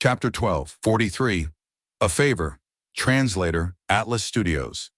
Chapter 12, 43. A Favor. Translator, Atlas Studios.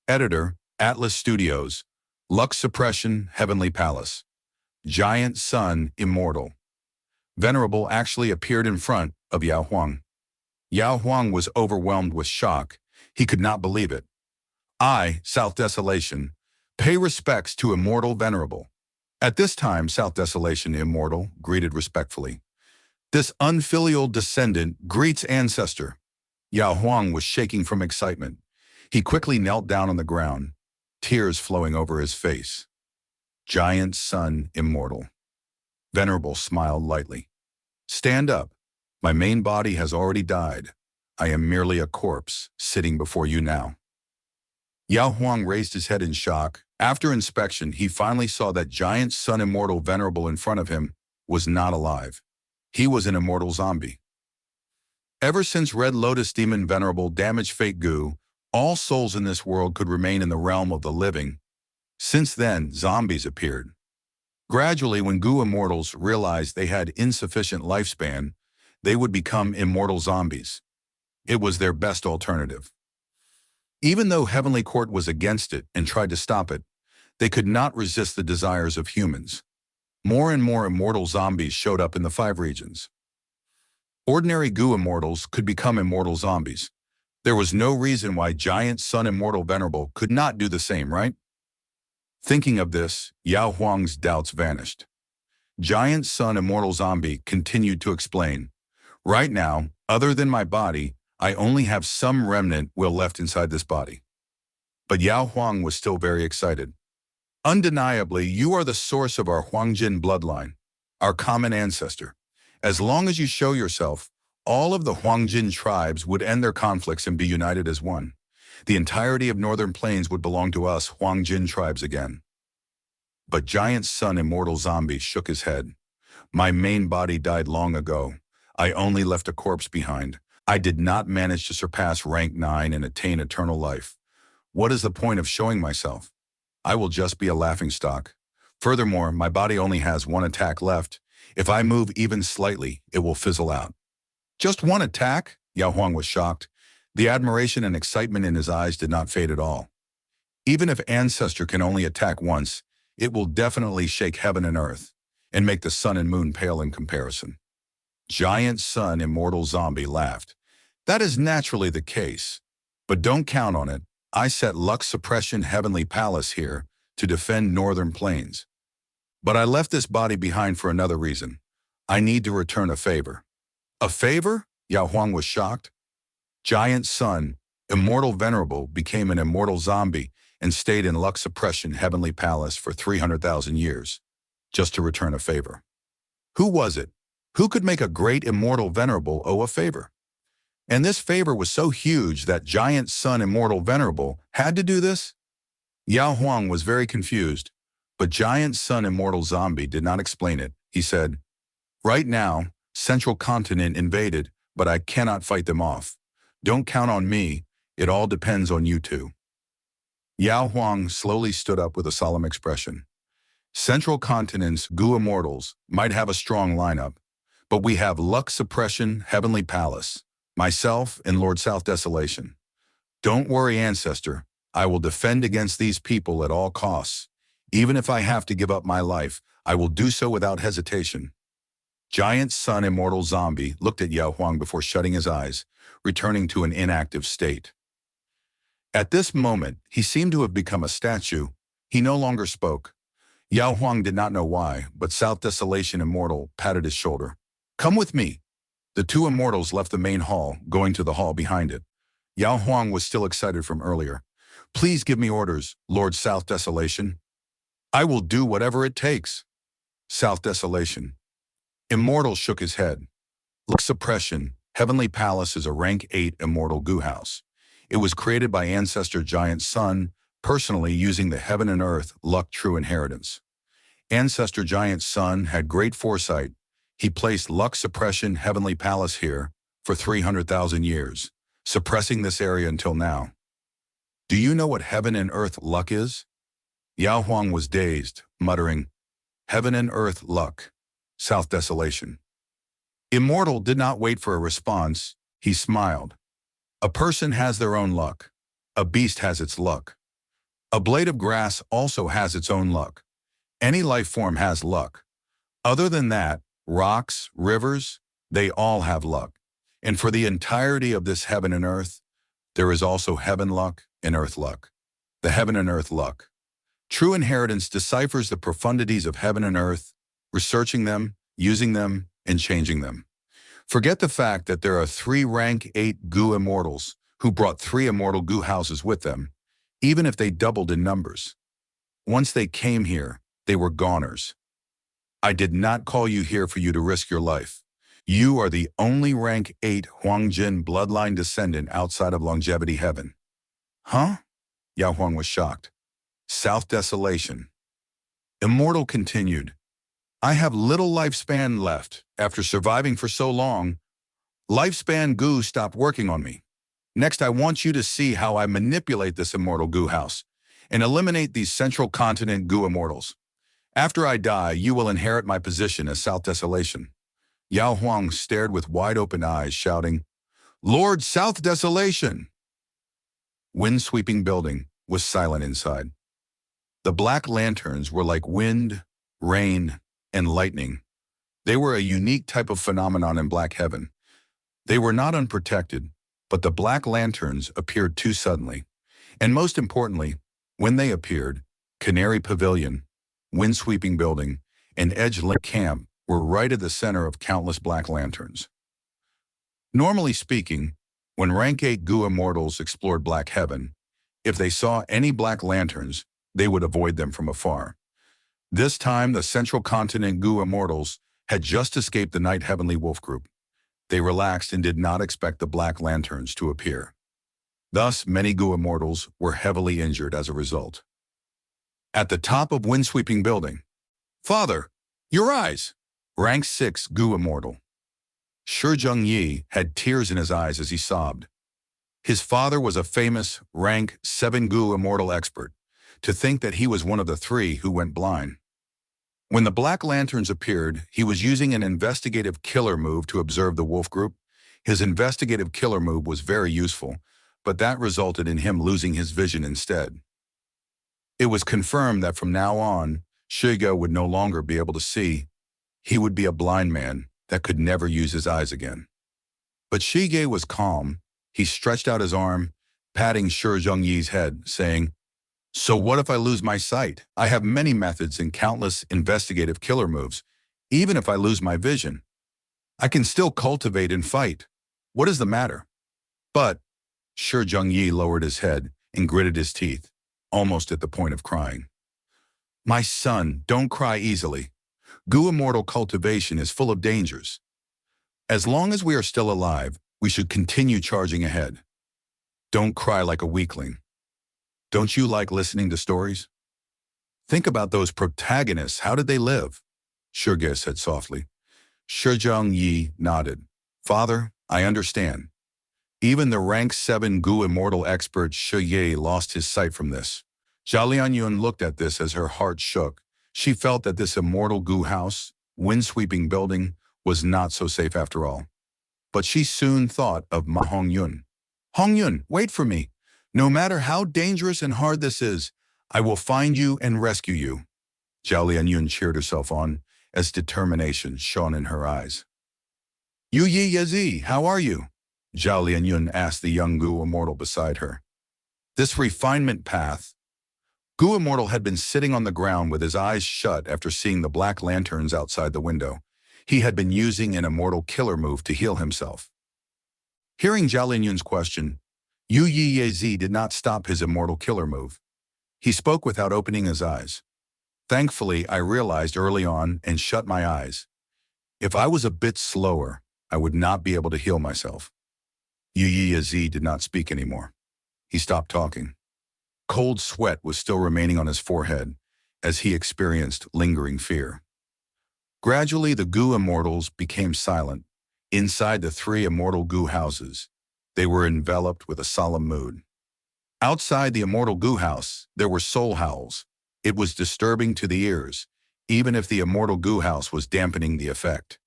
Editor, Atlas Studios. Lux Suppression, Heavenly Palace. Giant Sun, Immortal. Venerable actually appeared in front of Yao Huang. Yao Huang was overwhelmed with shock. He could not believe it. I, South Desolation, pay respects to Immortal Venerable. At this time, South Desolation Immortal greeted respectfully. This unfilial descendant greets ancestor. Yao Huang was shaking from excitement. He quickly knelt down on the ground, tears flowing over his face. Giant Sun Immortal. Venerable smiled lightly. Stand up. My main body has already died. I am merely a corpse, sitting before you now. Yao Huang raised his head in shock. After inspection, he finally saw that Giant Sun Immortal Venerable in front of him was not alive. He was an immortal zombie. Ever since Red Lotus Demon Venerable damaged Fake Goo, all souls in this world could remain in the realm of the living. Since then, zombies appeared. Gradually, when Goo Immortals realized they had insufficient lifespan, they would become immortal zombies. It was their best alternative. Even though Heavenly Court was against it and tried to stop it, they could not resist the desires of humans. More and more immortal zombies showed up in the 5 regions. Ordinary Goo Immortals could become immortal zombies. There was no reason why Giant Sun Immortal Venerable could not do the same, right? Thinking of this, Yao Huang's doubts vanished. Giant Sun Immortal Zombie continued to explain. Right now, other than my body, I only have some remnant will left inside this body. But Yao Huang was still very excited. Undeniably, you are the source of our Huangjin bloodline, our common ancestor. As long as you show yourself, all of the Huangjin tribes would end their conflicts and be united as one. The entirety of Northern Plains would belong to us Huangjin tribes again. But Giant Sun Immortal Zombie shook his head. My main body died long ago. I only left a corpse behind. I did not manage to surpass rank 9 and attain eternal life. What is the point of showing myself? I will just be a laughingstock. Furthermore, my body only has 1 attack left. If I move even slightly, it will fizzle out. Just 1 attack? Yao Huang was shocked. The admiration and excitement in his eyes did not fade at all. Even if Ancestor can only attack once, it will definitely shake heaven and earth, and make the sun and moon pale in comparison. Giant Sun Immortal Zombie laughed. That is naturally the case, but don't count on it. I set Lux Suppression Heavenly Palace here to defend Northern Plains. But I left this body behind for another reason. I need to return a favor. A favor? Yao Huang was shocked. Giant Sun, Immortal Venerable, became an immortal zombie and stayed in Lux Suppression Heavenly Palace for 300,000 years, just to return a favor. Who was it? Who could make a great Immortal Venerable owe a favor? And this favor was so huge that Giant Sun Immortal Venerable had to do this? Yao Huang was very confused, but Giant Sun Immortal Zombie did not explain it. He said, right now, Central Continent invaded, but I cannot fight them off. Don't count on me. It all depends on you two. Yao Huang slowly stood up with a solemn expression. Central Continent's Goo Immortals might have a strong lineup, but we have Lux Suppression Heavenly Palace, myself and Lord South Desolation. Don't worry, Ancestor. I will defend against these people at all costs. Even if I have to give up my life, I will do so without hesitation. Giant Sun Immortal Zombie looked at Yao Huang before shutting his eyes, returning to an inactive state. At this moment, he seemed to have become a statue. He no longer spoke. Yao Huang did not know why, but South Desolation Immortal patted his shoulder. Come with me. The 2 immortals left the main hall, going to the hall behind it. Yao Huang was still excited from earlier. Please give me orders, Lord South Desolation. I will do whatever it takes. South Desolation. Immortal shook his head. Lux Suppression Heavenly Palace is a rank 8 immortal goo house. It was created by Ancestor Giant Sun, personally using the heaven and earth luck true inheritance. Ancestor Giant Sun had great foresight. He placed Lux Suppression Heavenly Palace here for 300,000 years, suppressing this area until now. Do you know what heaven and earth luck is? Yao Huang was dazed, muttering, Heaven and earth luck. South Desolation. Immortal did not wait for a response. He smiled. A person has their own luck. A beast has its luck. A blade of grass also has its own luck. Any life form has luck. Other than that, rocks, rivers, they all have luck. And for the entirety of this heaven and earth, there is also heaven luck and earth luck. The heaven and earth luck. True inheritance deciphers the profundities of heaven and earth, researching them, using them, and changing them. Forget the fact that there are 3 rank 8 goo immortals who brought 3 immortal goo houses with them, even if they doubled in numbers. Once they came here, they were goners. I did not call you here for you to risk your life. You are the only rank 8 Huangjin bloodline descendant outside of longevity heaven. Huh? Yao Huang was shocked. South Desolation. Immortal continued. I have little lifespan left. After surviving for so long, lifespan goo stopped working on me. Next, I want you to see how I manipulate this immortal goo house and eliminate these central continent goo immortals. After I die, you will inherit my position as South Desolation. Yao Huang stared with wide-open eyes, shouting, Lord South Desolation! Wind-sweeping building was silent inside. The black lanterns were like wind, rain, and lightning. They were a unique type of phenomenon in Black Heaven. They were not unprotected, but the black lanterns appeared too suddenly. And most importantly, when they appeared, Canary Pavilion, wind-sweeping building, and Edge Link Camp were right at the center of countless black lanterns. Normally speaking, when rank 8 goo immortals explored Black Heaven, if they saw any black lanterns, they would avoid them from afar. This time, the Central Continent goo immortals had just escaped the Night Heavenly Wolf group. They relaxed and did not expect the black lanterns to appear. Thus, many goo immortals were heavily injured as a result. At the top of wind-sweeping building, Father, your eyes! Rank 6 goo immortal. Shi Zhengyi had tears in his eyes as he sobbed. His father was a famous rank 7 goo immortal expert. To think that he was one of the 3 who went blind. When the black lanterns appeared, he was using an investigative killer move to observe the wolf group. His investigative killer move was very useful, but that resulted in him losing his vision instead. It was confirmed that from now on, Shiga would no longer be able to see. He would be a blind man that could never use his eyes again. But Shige was calm. He stretched out his arm, patting Shi Zhengyi's head, saying, So what if I lose my sight? I have many methods and countless investigative killer moves. Even if I lose my vision, I can still cultivate and fight. What is the matter? But Shi Zhengyi lowered his head and gritted his teeth, almost at the point of crying. My son, don't cry easily. Goo immortal cultivation is full of dangers. As long as we are still alive, we should continue charging ahead. Don't cry like a weakling. Don't you like listening to stories? Think about those protagonists. How did they live? Shige said softly. Shi Zhengyi nodded. Father, I understand. Even the rank 7 goo immortal expert Shi Ye lost his sight from this. Zhao Lianyun looked at this as her heart shook. She felt that this immortal goo house, wind-sweeping building, was not so safe after all. But she soon thought of Ma Hongyun. Hongyun, wait for me. No matter how dangerous and hard this is, I will find you and rescue you. Zhao Lianyun cheered herself on as determination shone in her eyes. Yu Yi Yazi, how are you? Zhao Lianyun asked the young goo immortal beside her. This refinement path. Goo immortal had been sitting on the ground with his eyes shut after seeing the black lanterns outside the window. He had been using an immortal killer move to heal himself. Hearing Zhao Lianyun's question, Yu Yi Yazi did not stop his immortal killer move. He spoke without opening his eyes. Thankfully, I realized early on and shut my eyes. If I was a bit slower, I would not be able to heal myself. Yu Yi Yazi did not speak anymore. He stopped talking. Cold sweat was still remaining on his forehead as he experienced lingering fear. Gradually, the goo immortals became silent. Inside the 3 immortal goo houses, they were enveloped with a solemn mood. Outside the immortal goo house, there were soul howls. It was disturbing to the ears, even if the immortal goo house was dampening the effect.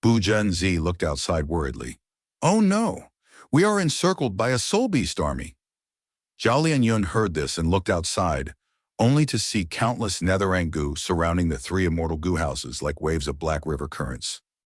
Buja and Z looked outside worriedly. Oh no, we are encircled by a soul beast army. Jolly and Yun heard this and looked outside, only to see countless Netherang goo surrounding the three immortal goo houses like waves of black river currents.